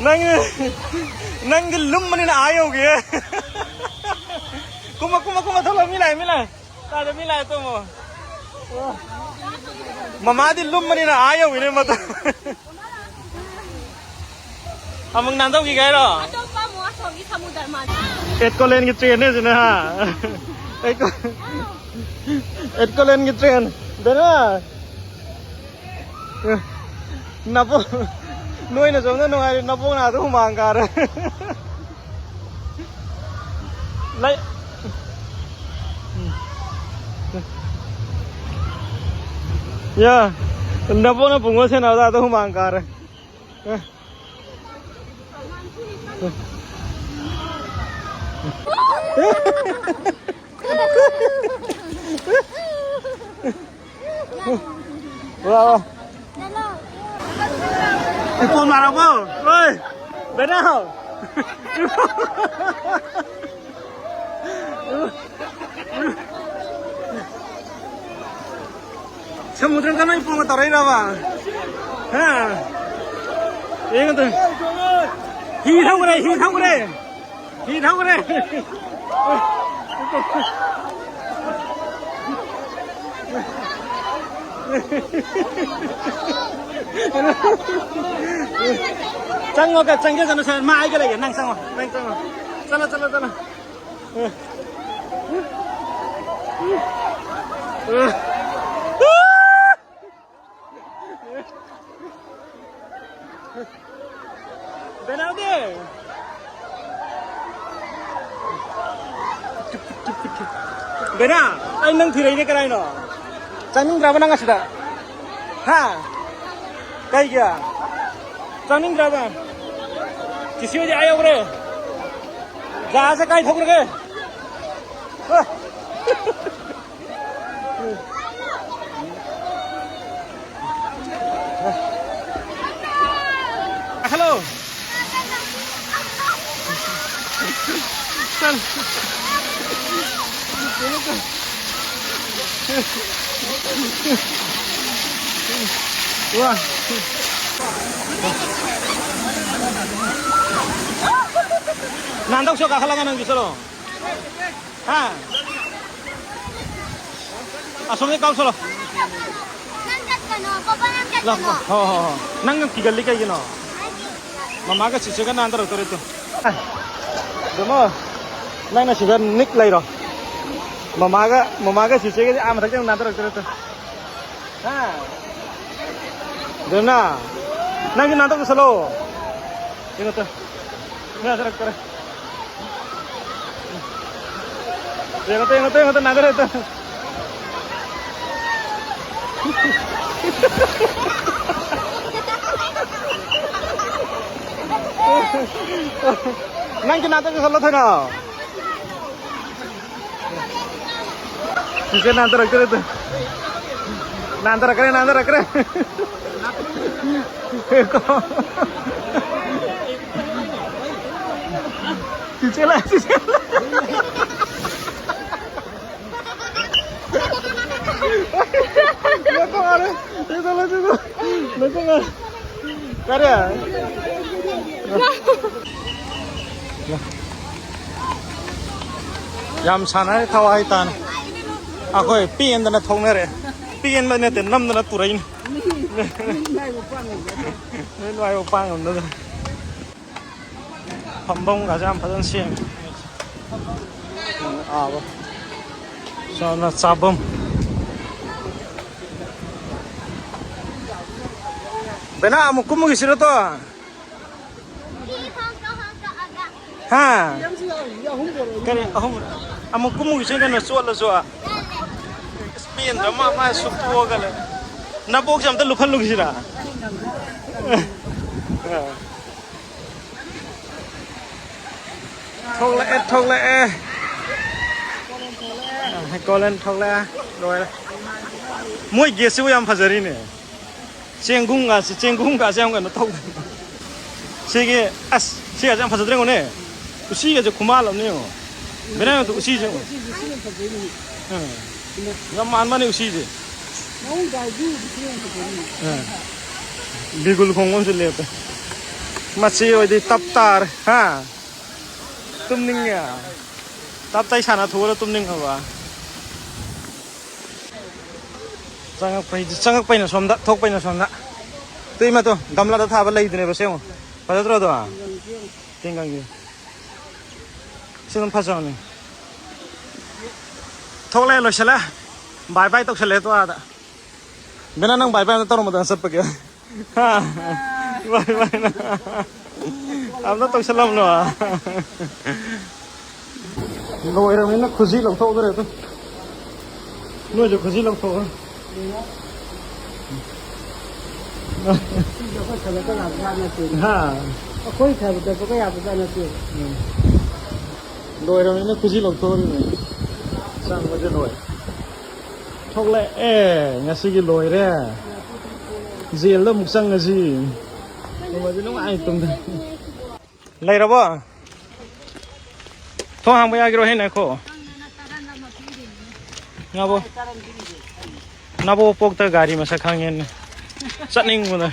nang lum mani na ayaw ge kuma tholo milai ta de milai to mo mama di lum mani na ayaw ine mata amang nan to ki gai ro et ko len ki train ne jina ha et ko len ki train de na napo nuôi nó giống nó ngay nó vô nào tôi không mang cả đấy lấy yeah nó vô nó bùng thế nào ra tôi không mang cả đấy wow cái con mà đâu không? Ơi, bên nào? Samudra kan ipo nggak tarai apa? Hah? Ini kan tuh. Hi thau cái này. Căng ngồi cả căng cái gì nó sẽ mãi cái này năng sang rồi sana bên nào đi bên nào anh nâng thì đấy cái này nó Cangning berapa nang sudah? Ha? Kayak gya? Cangning berapa? Kisi aja ayo bre. Jaa se kai thok lage. Hello. Chal. Wah. Nandok so kakhalangan ng gisalo. Ha? Asomnya kau solo. Nangkat kano, papanangkat kano. Ho. Nang kigali kay gino. Mama ka sisigan na andar utor ito. Demo. Nang na sigan nik lay ro. Mama ka sisigan am thak na andar utor ito. Ha? Dena. Nang nandok solo. Ino to. Ni andar kare. Yang itu nagar itu. Nang kenapa ke solo thana? Kise nantar itu. Nantar kare. Kise lah. Nako Karya. Yam sana thawai tan. Akoi pien dana thongne re. Pien la ne te nam dana turain. Lai opang om da. Phambong ga jam phajan siang. Ba. Sana sabam. Bena amu kumu gisiro to. Ha. Kani amu kumu gisiro kan so la so. Spain dama ma supo gale. Na bok jam ta luphan lu gisira. Thong le. Hai kolen thong le. Rồi. Moi ge siu yam phajari ne. Cenggung ga siang ga no tau. Sige as siga jam phajadre ngone. Usi ga je kumal amne yo. Bena to usi je. Ngam man mane usi je. Bigul khongom se le pe. मची ओदी तब तार हा तुमनिंग या तब ताई साना थोड़ा तुमनिंग हवा चंगक पैना सोमदा थोक पैना सोमदा तुई मा तो गमला दा थाबा लैदने बसे हो फजद्रो दो तिंगांगी सिगम फजावनी थोकले लोसला बाय बाय तोसले तो आदा बेना नंग बाय बाय तोर मदन सब पके हा बाय बाय ना अब ना तोसलम नो लोइरा में ना खुशी लौथो उधर तो नो जो खुशी लौथो हाँ कोई था तो कोई आप जाना चाहिए लोइरा में ना खुशी लौथो रे sang बजे लोय थोकले ए ngasi gi loire zil lo muksang ngasi बजे no ai tum lairabo tho hang ba agiro he na ko ngabo nabo pok ta gari masa khangen chatning mo na